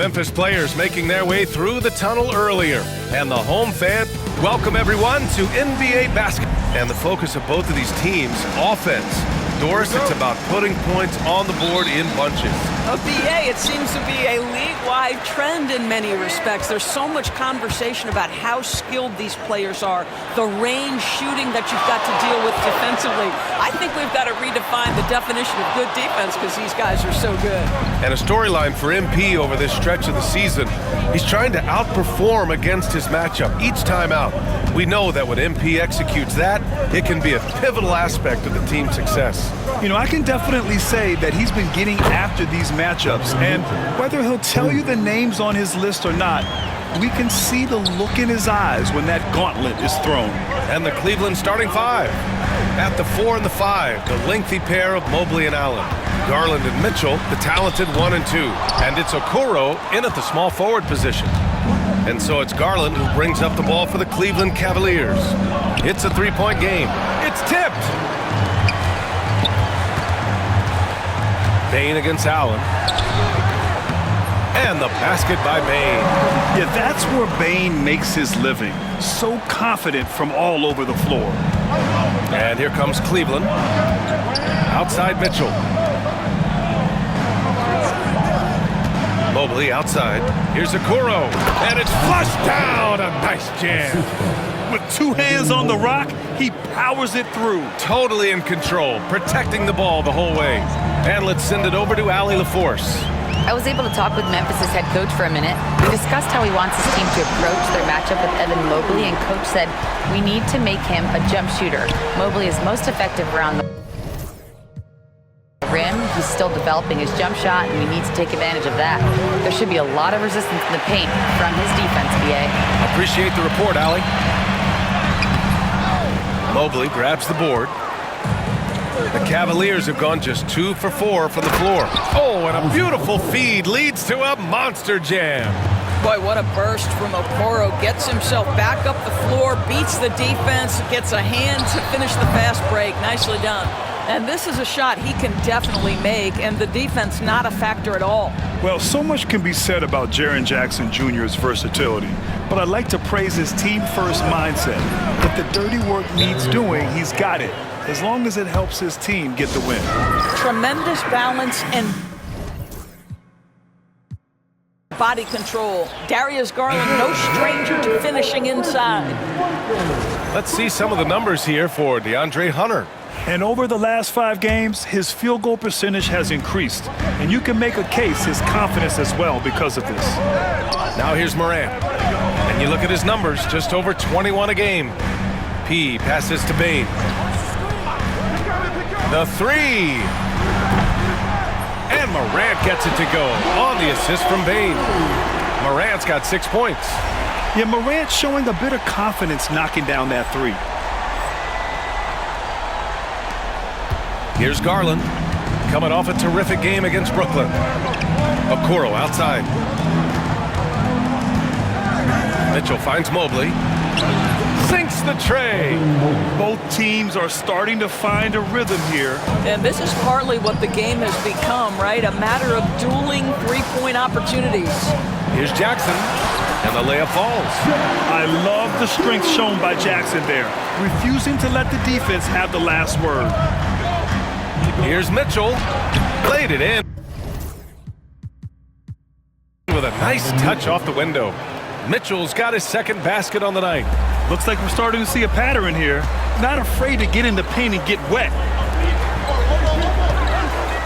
Memphis players making their way through the tunnel earlier. And the home fan, welcome everyone to NBA basketball. And the focus of both of these teams, offense. Doris, it's about putting points on the board in bunches. BA, it seems to be a league-wide trend in many respects. There's so much conversation about how skilled these players are, the range shooting that you've got to deal with defensively. I think we've got to redefine the definition of good defense because these guys are so good. And a storyline for MP over this stretch of the season. He's trying to outperform against his matchup each time out. We know that when MP executes that, it can be a pivotal aspect of the team's success. You know, I can definitely say that he's been getting after these matchups, and whether he'll tell you the names on his list or not, we can see the look in his eyes when that gauntlet is thrown. And the Cleveland starting five. At the 4 and the 5, the lengthy pair of Mobley and Allen. Garland and Mitchell, the talented 1 and 2. And it's Okoro in at the small forward position. And so it's Garland who brings up the ball for the Cleveland Cavaliers. It's a three-point game. It's tipped. Bane against Allen. And the basket by Bane. Yeah, that's where Bane makes his living. So confident from all over the floor. And here comes Cleveland. Outside Mitchell. Mobley outside. Here's Okoro. And it's flushed down. A nice jam. With two hands on the rock, he powers it through. Totally in control, protecting the ball the whole way. And let's send it over to Allie LaForce. I was able to talk with Memphis' head coach for a minute. We discussed how he wants his team to approach their matchup with Evan Mobley, and coach said, we need to make him a jump shooter. Mobley is most effective around the rim. He's still developing his jump shot, and we need to take advantage of that. There should be a lot of resistance in the paint from his defense, BA. Appreciate the report, Allie. Mobley grabs the board. The Cavaliers have gone just 2 for 4 from the floor. Oh, and a beautiful feed leads to a monster jam. Boy, what a burst from Okoro. Gets himself back up the floor, beats the defense, gets a hand to finish the fast break. Nicely done. And this is a shot he can definitely make, and the defense not a factor at all. Well, so much can be said about Jaren Jackson Jr.'s versatility, but I'd like to praise his team-first mindset. If the dirty work needs doing, he's got it, as long as it helps his team get the win. Tremendous balance and body control. Darius Garland, no stranger to finishing inside. Let's see some of the numbers here for DeAndre Hunter. And over the last 5 games, his field goal percentage has increased. And you can make a case his confidence as well because of this. Now here's Morant. And you look at his numbers, just over 21 a game. P passes to Bane. The 3. And Morant gets it to go on the assist from Bane. Morant's got 6 points. Yeah, Morant showing a bit of confidence knocking down that 3. Here's Garland, coming off a terrific game against Brooklyn. Okoro outside. Mitchell finds Mobley. Sinks the tray. Both teams are starting to find a rhythm here. And this is partly what the game has become, right? A matter of dueling three-point opportunities. Here's Jackson, and the layup falls. I love the strength shown by Jackson there, refusing to let the defense have the last word. Here's Mitchell, laid it in with a nice touch off the window. Mitchell's got his second basket on the night. Looks like we're starting to see a pattern here. Not afraid to get in the paint and get wet.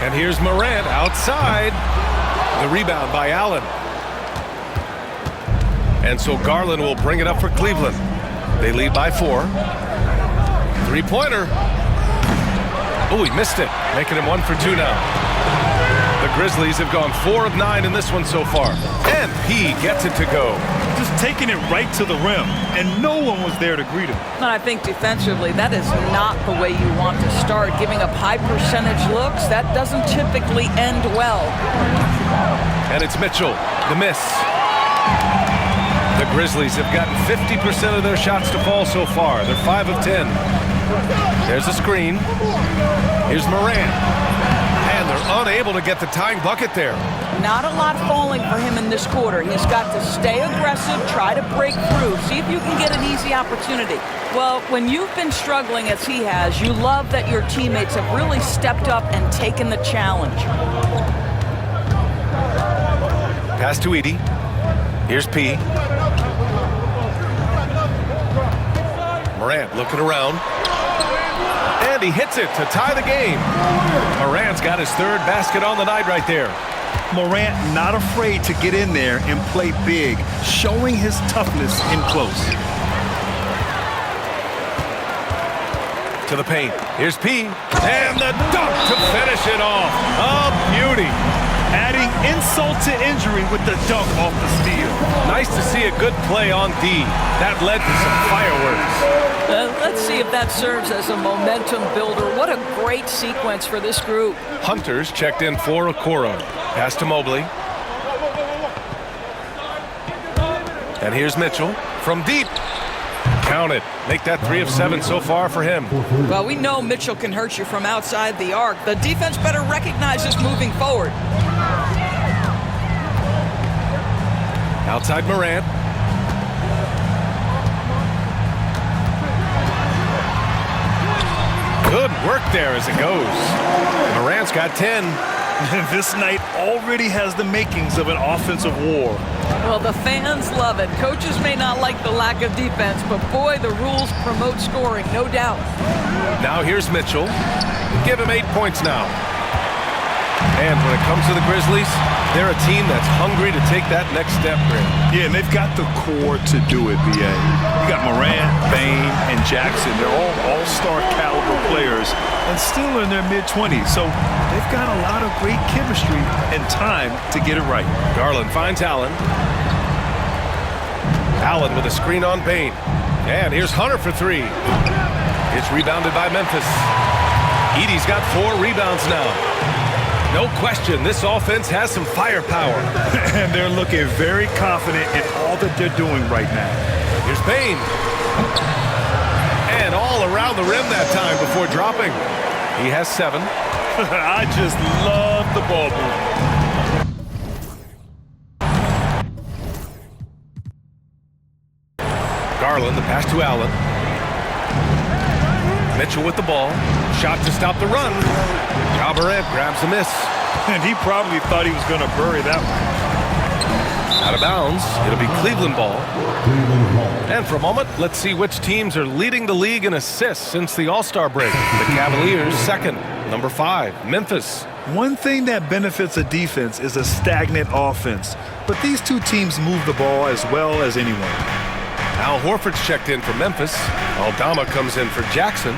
And here's Morant outside. The rebound by Allen. And so Garland will bring it up for Cleveland. They lead by 4. Three-pointer. Oh, he missed it, making him 1 for 2 now. The Grizzlies have gone 4 of 9 in this one so far. And he gets it to go. Just taking it right to the rim, and no one was there to greet him. And I think defensively, that is not the way you want to start. Giving up high percentage looks, that doesn't typically end well. And it's Mitchell, the miss. The Grizzlies have gotten 50% of their shots to fall so far. They're 5 of 10. There's a screen. Here's Morant. And they're unable to get the tying bucket there. Not a lot falling for him in this quarter. He's got to stay aggressive, try to break through, see if you can get an easy opportunity. Well, when you've been struggling as he has, you love that your teammates have really stepped up and taken the challenge. Pass to Edey. Here's P. Morant looking around. And he hits it to tie the game. Morant's got his third basket on the night right there. Morant not afraid to get in there and play big, showing his toughness in close. To the paint. Here's P. And the dunk to finish it off. A beauty. Adding insult to injury with the dunk off the steal. Nice to see a good play on D. That led to some fireworks. Let's see if that serves as a momentum builder. What a great sequence for this group. Hunter's checked in for Okoro. Pass to Mobley. And here's Mitchell from deep. Count it. Make that 3 of 7 so far for him. Well, we know Mitchell can hurt you from outside the arc. The defense better recognize this moving forward. Outside Morant. Good work there as it goes. Morant's got 10. This night already has the makings of an offensive war. Well, the fans love it. Coaches may not like the lack of defense, but boy, the rules promote scoring, no doubt. Now here's Mitchell. Give him 8 points now. And when it comes to the Grizzlies, they're a team that's hungry to take that next step, Grant. Yeah, and they've got the core to do it, B.A. You got Morant, Bane, and Jackson. They're all all-star caliber players and still in their mid-20s. So they've got a lot of great chemistry and time to get it right. Garland finds Allen. Allen with a screen on Bane. And here's Hunter for 3. It's rebounded by Memphis. Edey's got 4 rebounds now. No question, this offense has some firepower. And they're looking very confident in all that they're doing right now. Here's Bane. And all around the rim that time before dropping. He has 7. I just love the ball movement. Garland, the pass to Allen. Mitchell with the ball. Shot to stop the run. Ja Morant grabs the miss. And he probably thought he was going to bury that one. Out of bounds. It'll be Cleveland ball. And for a moment, let's see which teams are leading the league in assists since the All-Star break. The Cavaliers, second. Number 5, Memphis. One thing that benefits a defense is a stagnant offense. But these two teams move the ball as well as anyone. Al Horford's checked in for Memphis. Aldama comes in for Jackson.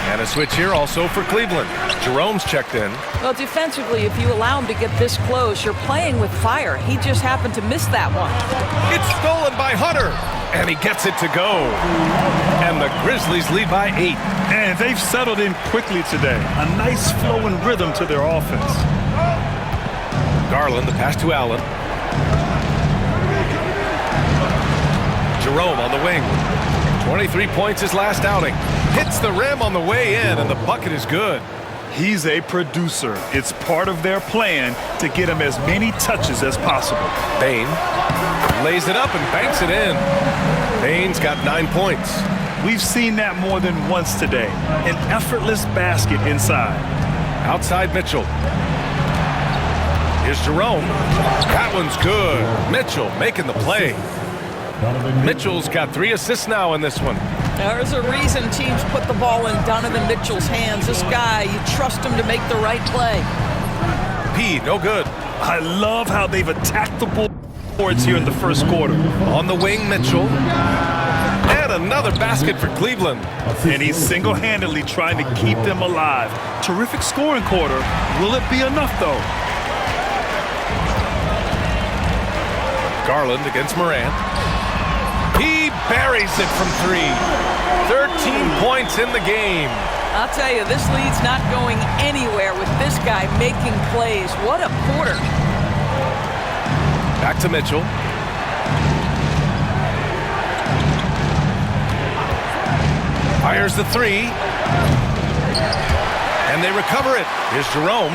And a switch here also for Cleveland. Jerome's checked in. Well, defensively, if you allow him to get this close, you're playing with fire. He just happened to miss that one. It's stolen by Hunter. And he gets it to go. And the Grizzlies lead by 8. And they've settled in quickly today. A nice flow and rhythm to their offense. Garland, the pass to Allen. Jerome on the wing. 23 points his last outing. Hits the rim on the way in, and the bucket is good. He's a producer. It's part of their plan to get him as many touches as possible. Bane lays it up and banks it in. Bane's got 9 points. We've seen that more than once today. An effortless basket inside. Outside Mitchell. Here's Jerome. That one's good. Mitchell making the play. Mitchell's got 3 assists now in this one. There's a reason teams put the ball in Donovan Mitchell's hands. This guy, you trust him to make the right play. P, no good. I love how they've attacked the boards here in the first quarter. On the wing, Mitchell. And another basket for Cleveland. And he's single-handedly trying to keep them alive. Terrific scoring quarter. Will it be enough, though? Garland against Morant. He buries it from 3. 13 points in the game. I'll tell you, this lead's not going anywhere with this guy making plays. What a quarter. Back to Mitchell. Fires the 3. And they recover it. Here's Jerome.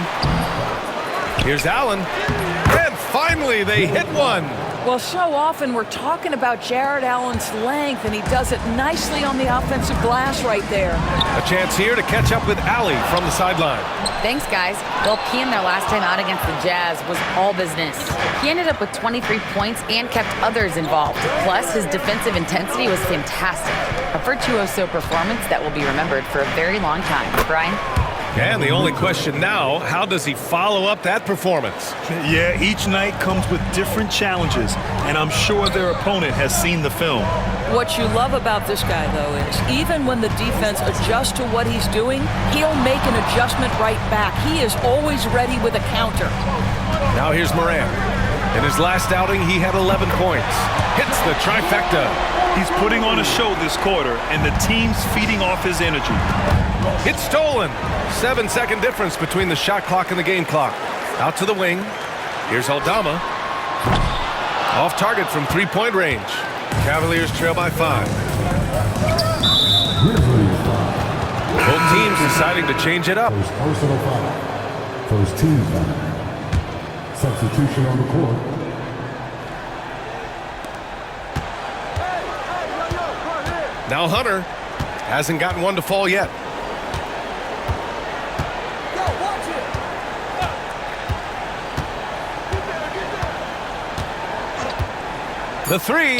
Here's Allen. And finally, they hit one. Well, so often we're talking about Jared Allen's length, and he does it nicely on the offensive glass right there. A chance here to catch up with Allie from the sideline. Thanks, guys. Well, Peeing their last time out against the Jazz was all business. He ended up with 23 points and kept others involved. Plus, his defensive intensity was fantastic. A virtuoso performance that will be remembered for a very long time. Brian? And the only question now, how does he follow up that performance? Yeah, each night comes with different challenges, and I'm sure their opponent has seen the film. What you love about this guy, though, is even when the defense adjusts to what he's doing, he'll make an adjustment right back. He is always ready with a counter. Now here's Morant. In his last outing, he had 11 points. Hits the trifecta. He's putting on a show this quarter, and the team's feeding off his energy. It's stolen. 7-second difference between the shot clock and the game clock. Out to the wing. Here's Aldama. Off target from three-point range. Cavaliers trail by 5. Both teams deciding to change it up. First personal foul. First team foul. Substitution on the court. Now Hunter hasn't gotten one to fall yet. The three.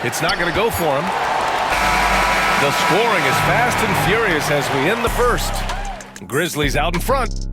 It's not going to go for him. The scoring is fast and furious as we end the first. Grizzlies out in front.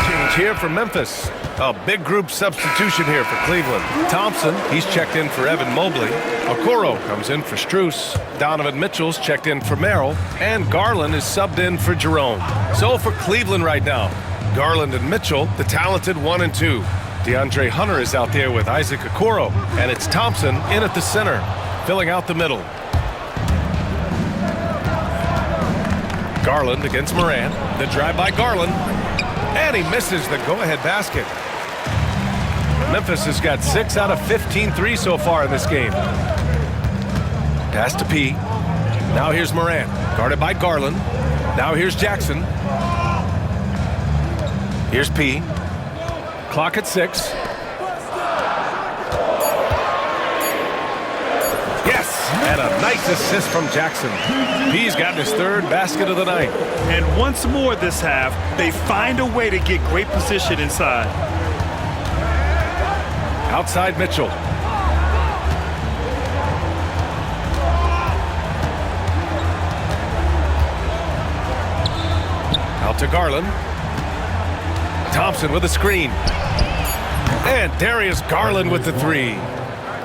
Change here for Memphis. A big group substitution here for Cleveland. Thompson, he's checked in for Evan Mobley. Okoro comes in for Strus. Donovan Mitchell's checked in for Merrill. And Garland is subbed in for Jerome. So for Cleveland right now, Garland and Mitchell, the talented 1 and 2. DeAndre Hunter is out there with Isaac Okoro. And it's Thompson in at the center, filling out the middle. Garland against Morant. The drive by Garland. And he misses the go-ahead basket. Memphis has got 6 out of 15 threes so far in this game. Pass to P. Now here's Morant, guarded by Garland. Now here's Jackson. Here's P. Clock at 6. Yes, and a nice assist from Jackson. P's gotten his 3rd basket of the night. And once more this half, they find a way to get great position inside. Outside Mitchell. Out to Garland. Thompson with a screen. And Darius Garland with the 3.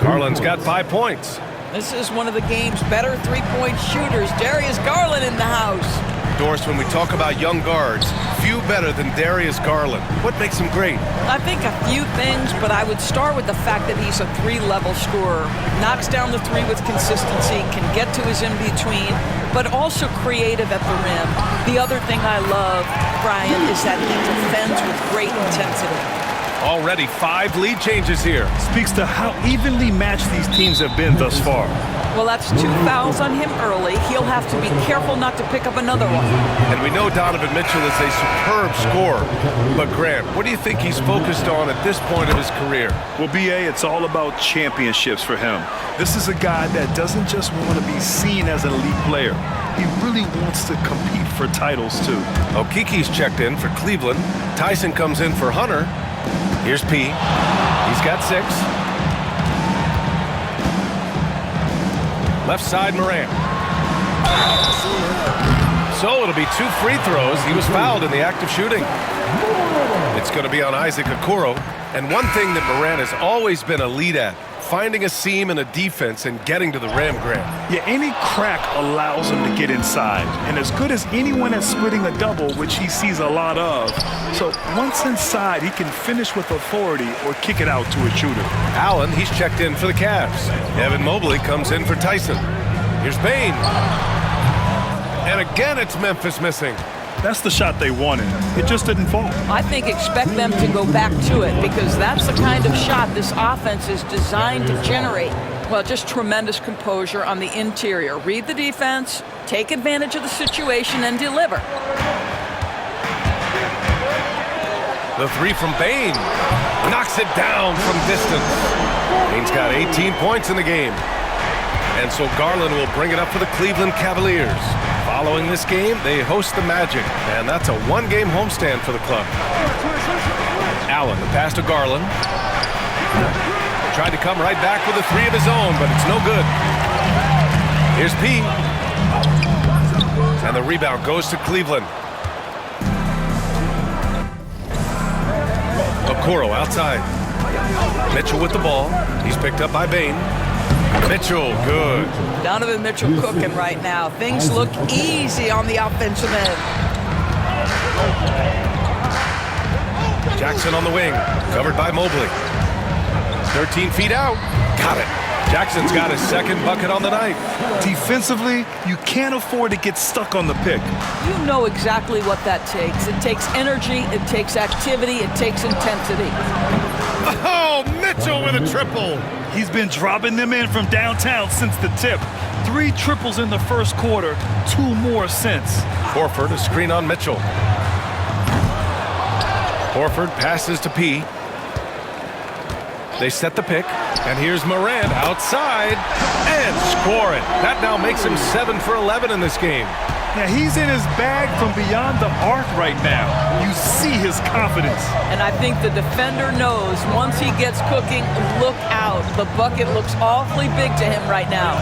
Garland's got 5 points. This is one of the game's better three-point shooters. Darius Garland in the house. Doris, when we talk about young guards, few better than Darius Garland. What makes him great? I think a few things, but I would start with the fact that he's a 3-level scorer. Knocks down the 3 with consistency, can get to his in-between, but also creative at the rim. The other thing I love, Brian, is that he defends with great intensity. Already 5 lead changes here. Speaks to how evenly matched these teams have been thus far. Well, that's 2 fouls on him early. He'll have to be careful not to pick up another one. And we know Donovan Mitchell is a superb scorer. But Grant, what do you think he's focused on at this point of his career? Well, B.A., it's all about championships for him. This is a guy that doesn't just want to be seen as an elite player. He really wants to compete for titles, too. Okiki's checked in for Cleveland. Tyson comes in for Hunter. Here's P. He's got 6. Left side, Morant. So it'll be 2 free throws. He was fouled in the act of shooting. It's going to be on Isaac Okoro. And one thing that Morant has always been a lead at, finding a seam in a defense and getting to the rim, Grant. Yeah, any crack allows him to get inside. And as good as anyone at splitting a double, which he sees a lot of. So once inside, he can finish with authority or kick it out to a shooter. Allen, he's checked in for the Cavs. Evan Mobley comes in for Tyson. Here's Bane. And again, it's Memphis missing. That's the shot they wanted. It just didn't fall. I think expect them to go back to it because that's the kind of shot this offense is designed to generate. Well, just tremendous composure on the interior. Read the defense, take advantage of the situation, and deliver. The three from Bane. Knocks it down from distance. Bane's got 18 points in the game. And so Garland will bring it up for the Cleveland Cavaliers. Following this game, they host the Magic, and that's a one-game homestand for the club. Allen, the pass to Garland. Tried to come right back with a three of his own, but it's no good. Here's P. And the rebound goes to Cleveland. Okoro outside. Mitchell with the ball. He's picked up by Bane. Mitchell, good. Donovan Mitchell cooking right now. Things look easy on the offensive end. Jackson on the wing, covered by Mobley. 13 feet out. Got it. Jackson's got his second bucket on the night. Defensively, you can't afford to get stuck on the pick. You know exactly what that takes. It takes energy, it takes activity, it takes intensity. Oh, Mitchell with a triple. He's been dropping them in from downtown since the tip. 3 triples in the first quarter, 2 more since. Horford, a screen on Mitchell. Horford passes to P. They set the pick, and here's Morant outside and score it. That now makes him 7 for 11 in this game. Yeah, he's in his bag from beyond the arc right now. You see his confidence. And I think the defender knows once he gets cooking, look out. The bucket looks awfully big to him right now.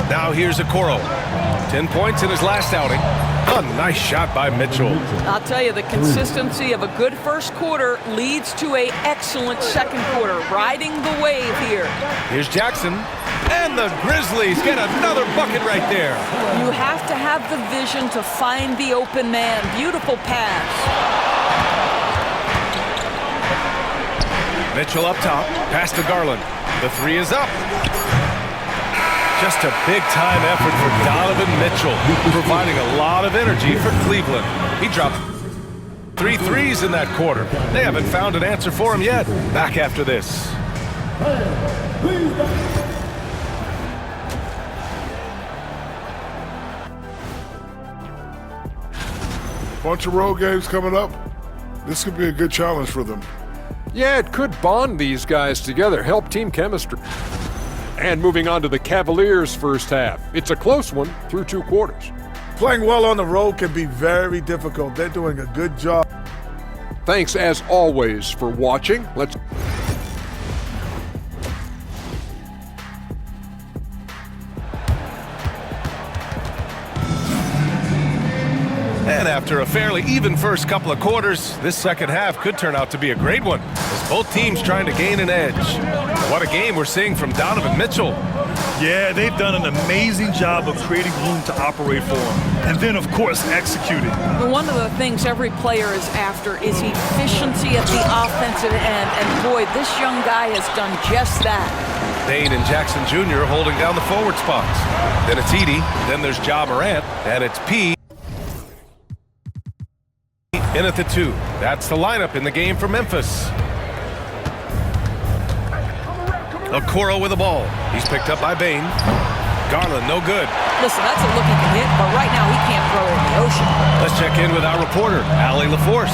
Now here's Okoro. 10 points in his last outing. A nice shot by Mitchell. I'll tell you, the consistency of a good first quarter leads to an excellent second quarter. Riding the wave here. Here's Jackson. And the Grizzlies get another bucket right there. You have to have the vision to find the open man. Beautiful pass. Mitchell up top. Pass to Garland. The three is up. Just a big-time effort for Donovan Mitchell, providing a lot of energy for Cleveland. He dropped 3 threes in that quarter. They haven't found an answer for him yet. Back after this. Bunch of road games coming up. This could be a good challenge for them. Yeah, it could bond these guys together, help team chemistry. And moving on to the Cavaliers' first half. It's a close one through 2 quarters. Playing well on the road can be very difficult. They're doing a good job. Thanks, as always, for watching. Let's... And after a fairly even first couple of quarters, this second half could turn out to be a great one, as both teams trying to gain an edge. What a game we're seeing from Donovan Mitchell. Yeah, they've done an amazing job of creating room to operate for him. And then, of course, executing. But one of the things every player is after is efficiency at the offensive end. And boy, this young guy has done just that. Bane and Jackson Jr. holding down the forward spots. Then it's Edey, then there's Ja Morant, and it's P. In at the 2. That's the lineup in the game for Memphis. Okoro with the ball. He's picked up by Bane. Garland, no good. Listen, that's a look he can hit, but right now he can't throw it in the ocean. Let's check in with our reporter, Allie LaForce.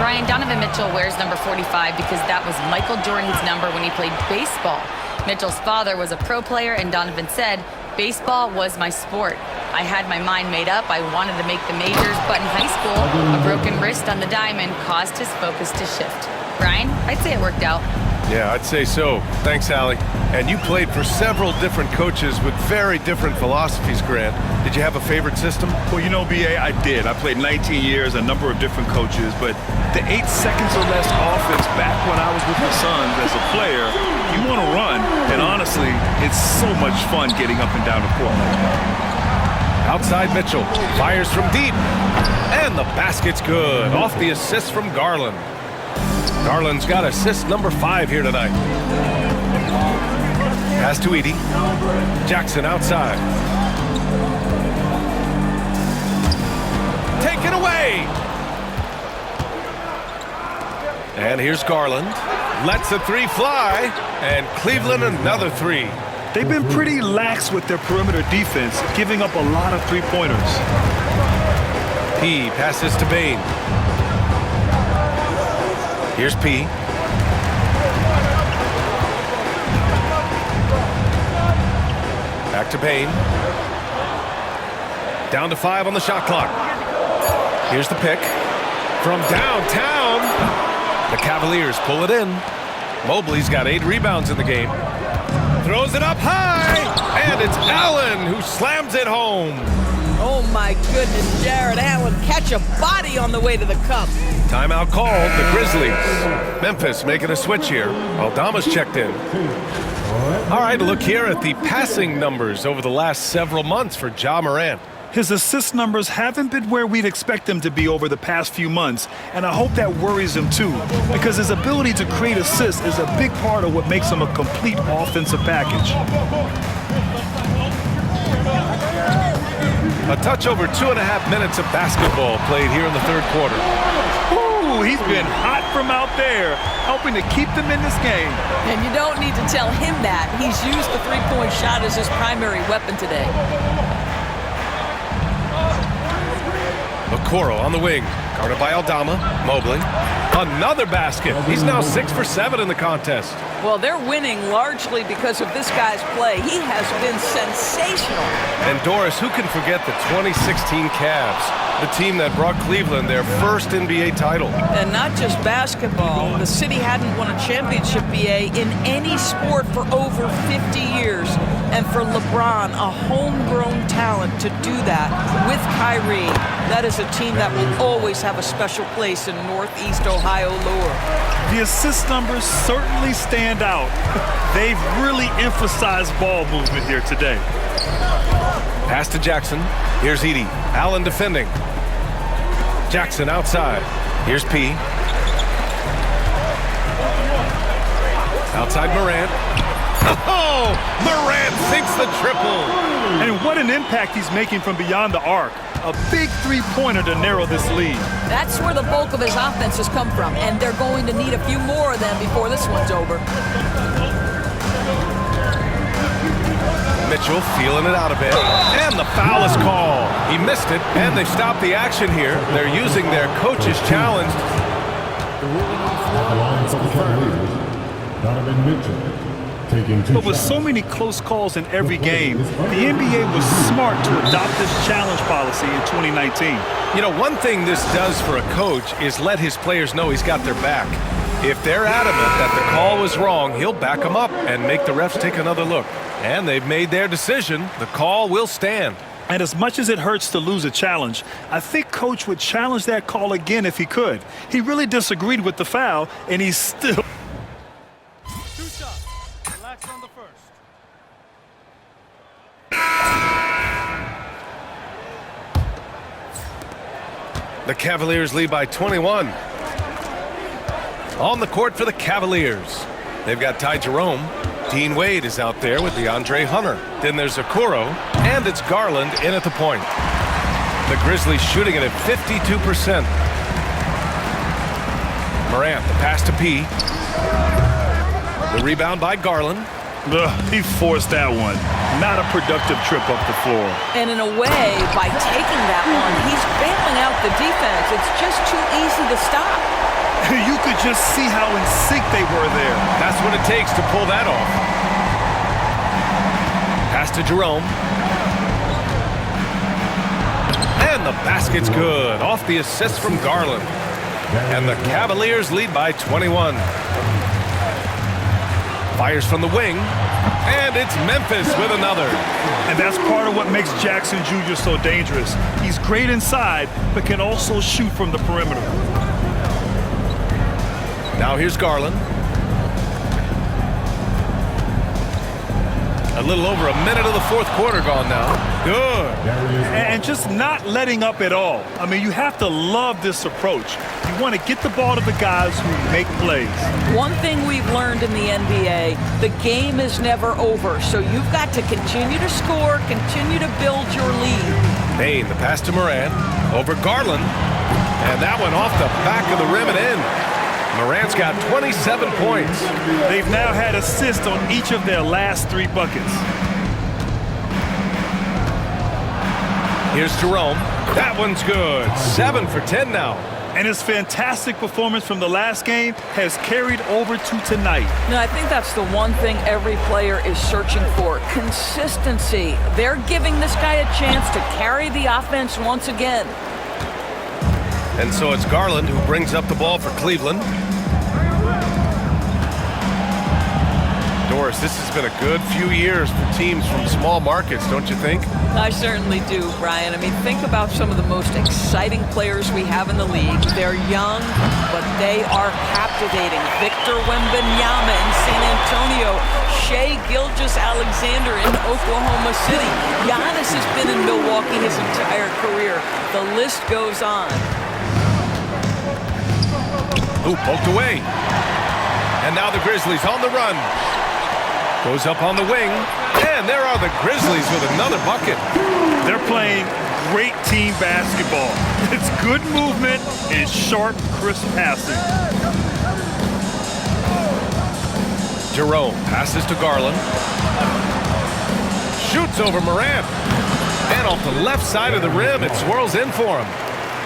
Brian, Donovan Mitchell wears number 45 because that was Michael Jordan's number when he played baseball. Mitchell's father was a pro player, and Donovan said, "Baseball was my sport. I had my mind made up. I wanted to make the majors, but in high school, a broken wrist on the diamond caused his focus to shift." Brian, I'd say it worked out. Yeah, I'd say so. Thanks, Allie. And you played for several different coaches with very different philosophies, Grant. Did you have a favorite system? Well, you know, B.A., I did. I played 19 years, a number of different coaches, but the 8 seconds or less offense back when I was with the Suns as a player, you want to run, and honestly, it's so much fun getting up and down the court. Outside Mitchell, fires from deep, and the basket's good. Off the assist from Garland. Garland's got assist number 5 here tonight. Pass to Edey. Jackson outside. taken away. And here's Garland. Lets the three fly. And Cleveland another three. They've been pretty lax with their perimeter defense, giving up a lot of three-pointers. P passes to Bane. Here's P. Back to Bane. Down to 5 on the shot clock. Here's the pick. From downtown. The Cavaliers pull it in. Mobley's got 8 rebounds in the game. Throws it up high. And it's Allen who slams it home. Oh, my goodness, Jared Allen catch a body on the way to the cup. Timeout called, the Grizzlies. Memphis making a switch here. Aldama's checked in. All right, look here at the passing numbers over the last several months for Ja Morant. His assist numbers haven't been where we'd expect them to be over the past few months, and I hope that worries him too, because his ability to create assists is a big part of what makes him a complete offensive package. A touch over 2.5 minutes of basketball played here in the third quarter. Ooh, he's been hot from out there, helping to keep them in this game. And you don't need to tell him that. He's used the three-point shot as his primary weapon today. Okoro on the wing, guarded by Aldama. Mobley, another basket. He's now 6 for 7 in the contest. Well, they're winning largely because of this guy's play. He has been sensational. And Doris, who can forget the 2016 Cavs, the team that brought Cleveland their first NBA title? And not just basketball. The city hadn't won a championship, BA, in any sport for over 50 years. And for LeBron, a homegrown talent, to do that with Kyrie, that is a team that will always have a special place in Northeast Ohio lore. The assist numbers certainly stand out. They've really emphasized ball movement here today. Pass to Jackson. Here's Edey. Allen defending. Jackson outside. Here's P. Outside Morant. Oh! Morant sinks the triple. And what an impact he's making from beyond the arc. A big three-pointer to narrow this lead. That's where the bulk of his offense has come from, and they're going to need a few more of them before this one's over. Mitchell feeling it out a bit. And the foul is called. He missed it, and they've stopped the action here. They're using their coach's challenge. At the line for the Cavaliers, Donovan Mitchell. But with so many close calls in every game, the NBA was smart to adopt this challenge policy in 2019. You know, one thing this does for a coach is let his players know he's got their back. If they're adamant that the call was wrong, he'll back them up and make the refs take another look. And they've made their decision. The call will stand. And as much as it hurts to lose a challenge, I think Coach would challenge that call again if he could. He really disagreed with the foul, and he's still... The Cavaliers lead by 21. On the court for the Cavaliers. They've got Ty Jerome. Dean Wade is out there with DeAndre Hunter. Then there's Okoro, and it's Garland in at the point. The Grizzlies shooting it at 52%. Morant, the pass to P. The rebound by Garland. He forced that one. Not a productive trip up the floor. And in a way, by taking that one, he's bailing out the defense. It's just too easy to stop. You could just see how in sync they were there. That's what it takes to pull that off. Pass to Jerome. And the basket's good. Off the assist from Garland. And the Cavaliers lead by 21. Fires from the wing. And it's Memphis with another. And that's part of what makes Jackson Jr. so dangerous. He's great inside, but can also shoot from the perimeter. Now here's Garland. A little over a minute of the fourth quarter gone now. Good. And just not letting up at all. I mean, you have to love this approach. You want to get the ball to the guys who make plays. One thing we've learned in the NBA, the game is never over. So you've got to continue to score, continue to build your lead. Bane, the pass to Morant. Over Garland. And that one off the back of the rim and in. Morant's got 27 points. They've now had assists on each of their last 3 buckets. Here's Jerome. That one's good. 7 for 10 now. And his fantastic performance from the last game has carried over to tonight. No, I think that's the one thing every player is searching for. Consistency. They're giving this guy a chance to carry the offense once again. And so it's Garland who brings up the ball for Cleveland. Doris, this has been a good few years for teams from small markets, don't you think? I certainly do, Brian. I mean, think about some of the most exciting players we have in the league. They're young, but they are captivating. Victor Wembanyama in San Antonio, Shai Gilgeous-Alexander in Oklahoma City. Giannis has been in Milwaukee his entire career. The list goes on. Ooh, poked away. And now the Grizzlies on the run. Goes up on the wing. And there are the Grizzlies with another bucket. They're playing great team basketball. It's good movement and sharp, crisp passing. Jerome passes to Garland. Shoots over Morant. And off the left side of the rim, it swirls in for him.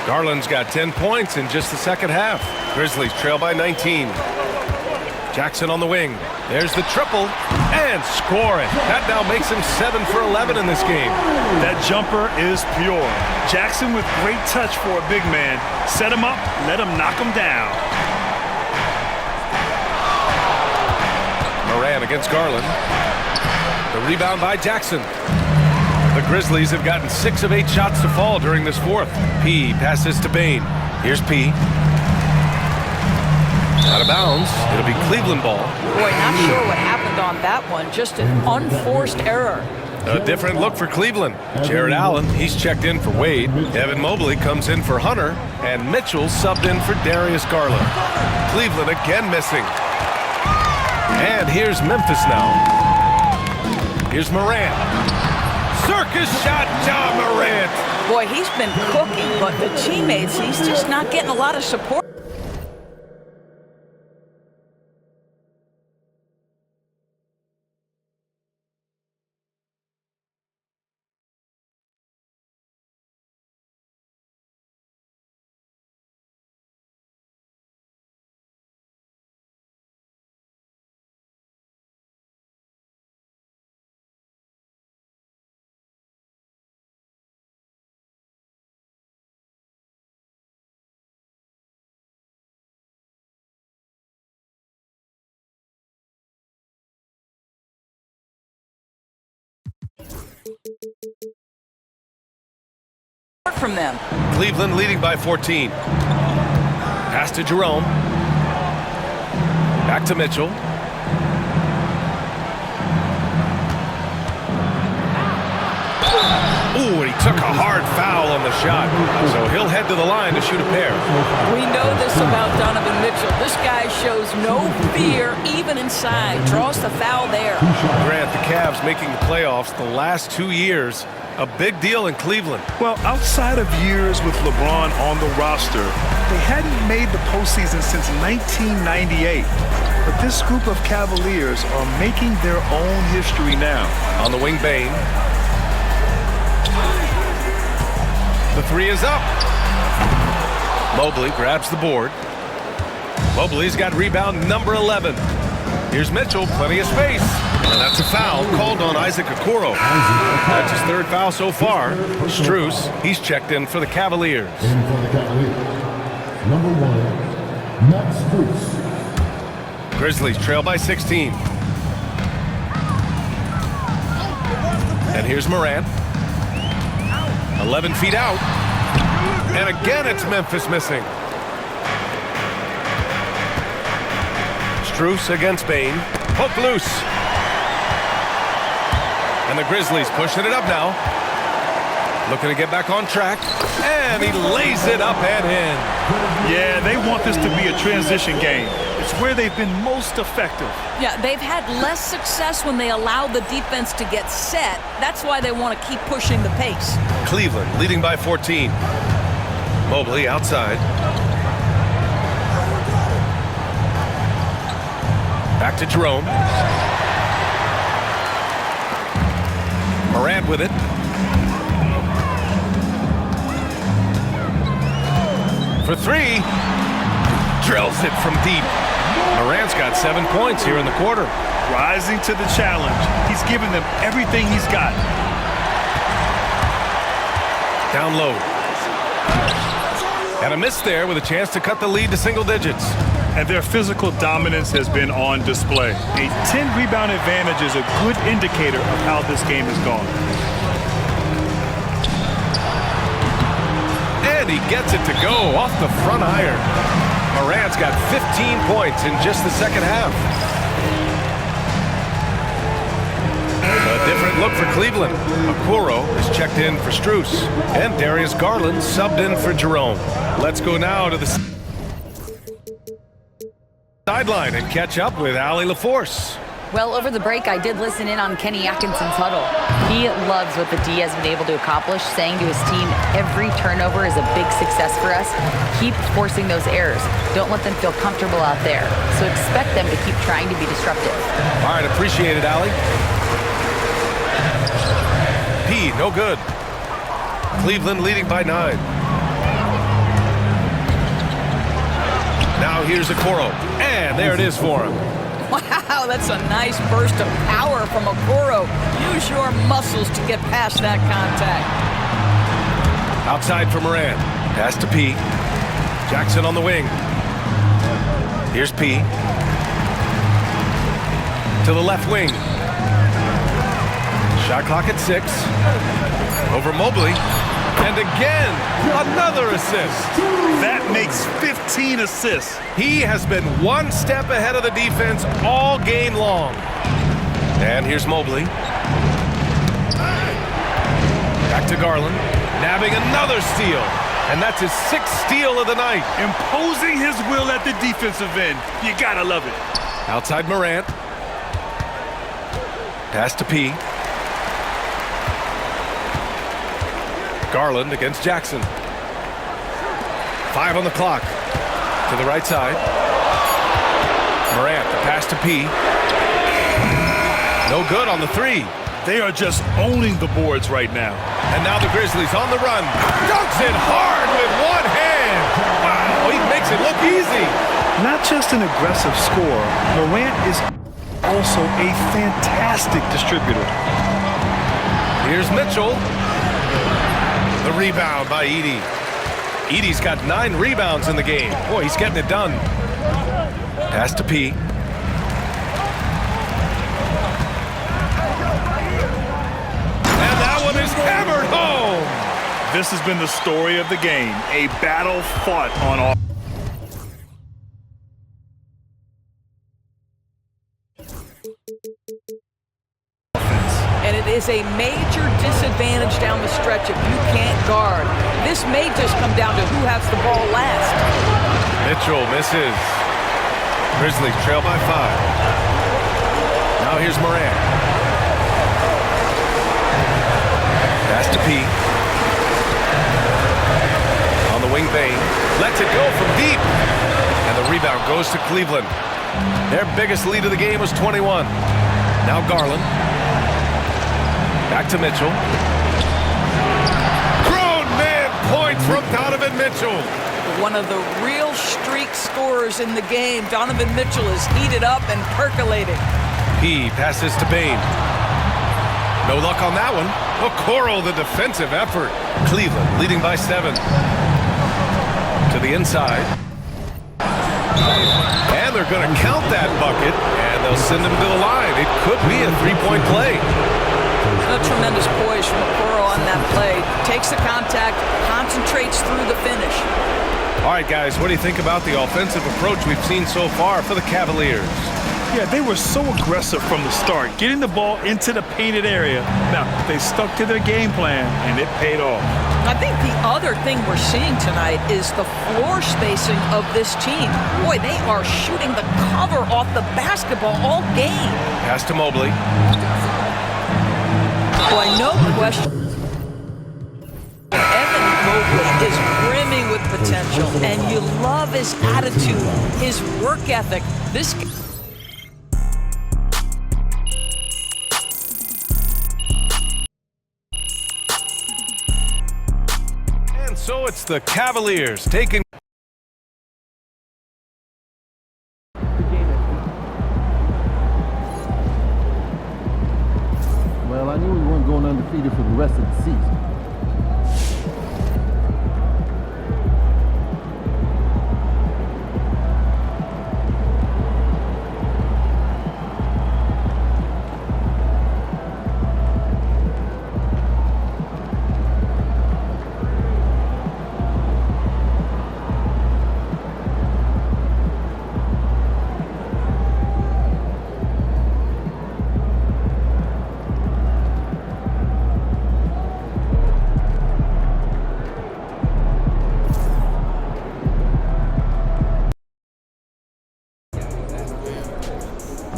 Garland's got 10 points in just the second half. Grizzlies trail by 19. Jackson on the wing. There's the triple. And score it. That now makes him 7 for 11 in this game. That jumper is pure. Jackson with great touch for a big man. Set him up, let him knock him down. Morant against Garland. The rebound by Jackson. The Grizzlies have gotten 6 of 8 shots to fall during this fourth. P passes to Bane. Here's P. Out of bounds. It'll be Cleveland ball. Boy, not sure what happened on that one. Just an unforced error. A different look for Cleveland. Jared Allen, he's checked in for Wade. Evan Mobley comes in for Hunter. And Mitchell subbed in for Darius Garland. Cleveland again missing. And here's Memphis now. Here's Morant. Circus shot, John Morant. Boy, he's been cooking, but the teammates, he's just not getting a lot of support. From them. Cleveland leading by 14. Pass to Jerome. Back to Mitchell. Ooh, and he took a hard foul on the shot. So he'll head to the line to shoot a pair. We know this about Donovan Mitchell. This guy shows no fear even inside. Draws the foul there. Grant, the Cavs making the playoffs the last 2 years. A big deal in Cleveland. Well, outside of years with LeBron on the roster, they hadn't made the postseason since 1998. But this group of Cavaliers are making their own history now. On the wing, Bane. The three is up. Mobley grabs the board. Mobley's got rebound number 11. Here's Mitchell, plenty of space. And that's a foul called on Isaac Okoro. That's his third foul so far. Strus, he's checked in for the Cavaliers. In for the Cavaliers, number 1, Max Strus. Grizzlies trail by 16. And here's Morant. 11 feet out. And again, it's Memphis missing. Strus against Bane. Hook loose. And the Grizzlies pushing it up now. Looking to get back on track. And he lays it up and in. Yeah, they want this to be a transition game. It's where they've been most effective. Yeah, they've had less success when they allow the defense to get set. That's why they want to keep pushing the pace. Cleveland leading by 14. Mobley outside. Back to Jerome. Morant with it. For three. Drills it from deep. Morant's got 7 points here in the quarter. Rising to the challenge. He's given them everything he's got. Down low. And a miss there with a chance to cut the lead to single digits. And their physical dominance has been on display. A 10-rebound advantage is a good indicator of how this game has gone. And he gets it to go off the front iron. Morant's got 15 points in just the second half. A different look for Cleveland. Okoro is checked in for Strus. And Darius Garland subbed in for Jerome. Let's go now to the sideline and catch up with Allie LaForce. Well, over the break, I did listen in on Kenny Atkinson's huddle. He loves what the D has been able to accomplish, saying to his team, every turnover is a big success for us. Keep forcing those errors. Don't let them feel comfortable out there. So expect them to keep trying to be disruptive. All right, appreciate it, Allie. P, no good. Cleveland leading by 9. Now here's Okoro. And there it is for him. Wow, that's a nice burst of power from Okoro. Use your muscles to get past that contact. Outside for Morant. Pass to P. Jackson on the wing. Here's P. To the left wing. Shot clock at 6. Over Mobley. And again, another assist. That makes 15 assists. He has been one step ahead of the defense all game long. And here's Mobley. Back to Garland. Nabbing another steal. And that's his 6th steal of the night. Imposing his will at the defensive end. You gotta love it. Outside Morant. Pass to P. Garland against Jackson. 5 on the clock. To the right side. Morant, the pass to P. No good on the 3. They are just owning the boards right now. And now the Grizzlies on the run. Dunks it hard with one hand. Wow, he makes it look easy. Not just an aggressive scorer, Morant is also a fantastic distributor. Here's Mitchell. The rebound by Edey. Edey's got 9 rebounds in the game. Boy, he's getting it done. Pass to P. And that one is hammered home. This has been the story of the game. A battle fought on all. And it is a major disadvantage down the stretch if you can't guard. This may just come down to who has the ball last. Mitchell misses. Grizzlies trail by 5. Now here's Morant. Pass to P. On the wing Bane. Lets it go from deep. And the rebound goes to Cleveland. Their biggest lead of the game was 21. Now Garland. Back to Mitchell. Grown man points from Donovan Mitchell. One of the real streak scorers in the game. Donovan Mitchell is heated up and percolating. He passes to Bane. No luck on that one. Okoro, the defensive effort. Cleveland leading by 7. To the inside. And they're going to count that bucket. And they'll send him to the line. It could be a 3-point play. A tremendous poise from Okoro on that play. Takes the contact, concentrates through the finish. All right, guys, what do you think about the offensive approach we've seen so far for the Cavaliers? Yeah, they were so aggressive from the start, getting the ball into the painted area. Now, they stuck to their game plan, and it paid off. I think the other thing we're seeing tonight is the floor spacing of this team. Boy, they are shooting the cover off the basketball all game. Pass to Mobley. Boy, no question. Evan Mobley is brimming with potential, and you love his attitude, his work ethic. This. And so it's the Cavaliers taking. Well, I knew we weren't going undefeated for the rest of the season.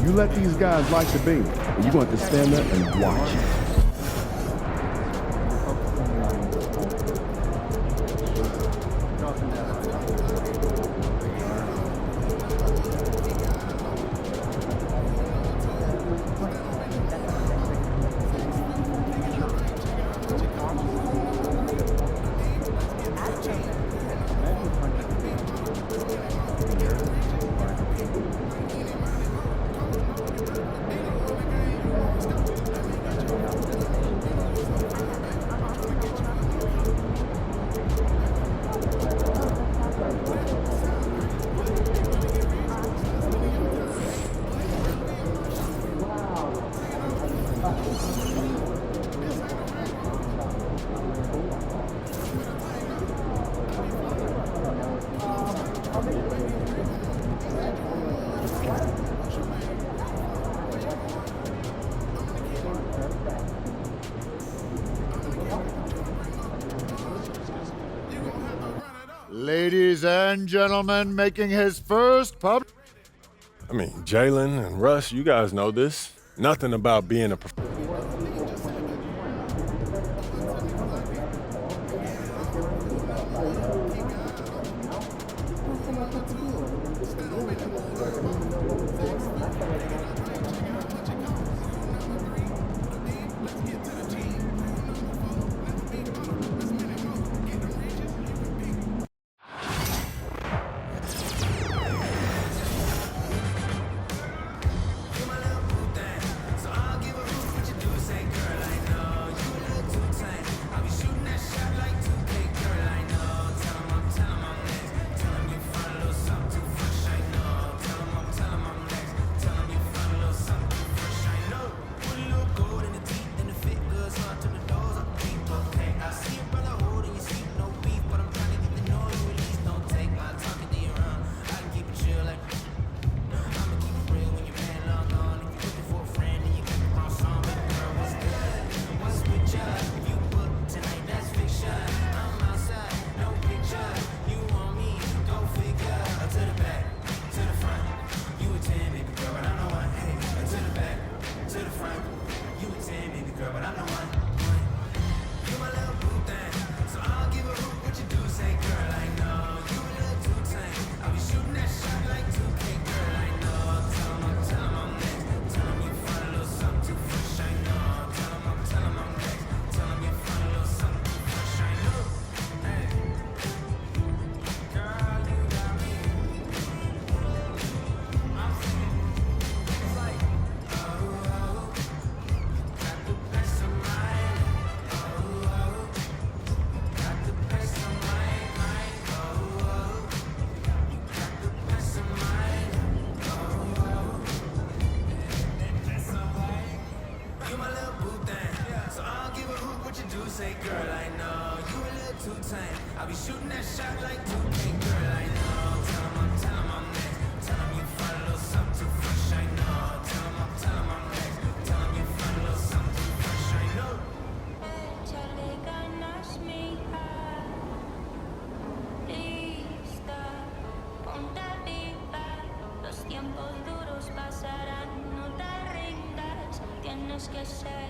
You let these guys like the baby, and you're going to have to stand up and watch it. Ladies and gentlemen, making his first pub. I mean, Jalen and Russ, you guys know this. Nothing about being a Tell 'em I'm next. Tell 'em you follow something too fresh, I know. just get set.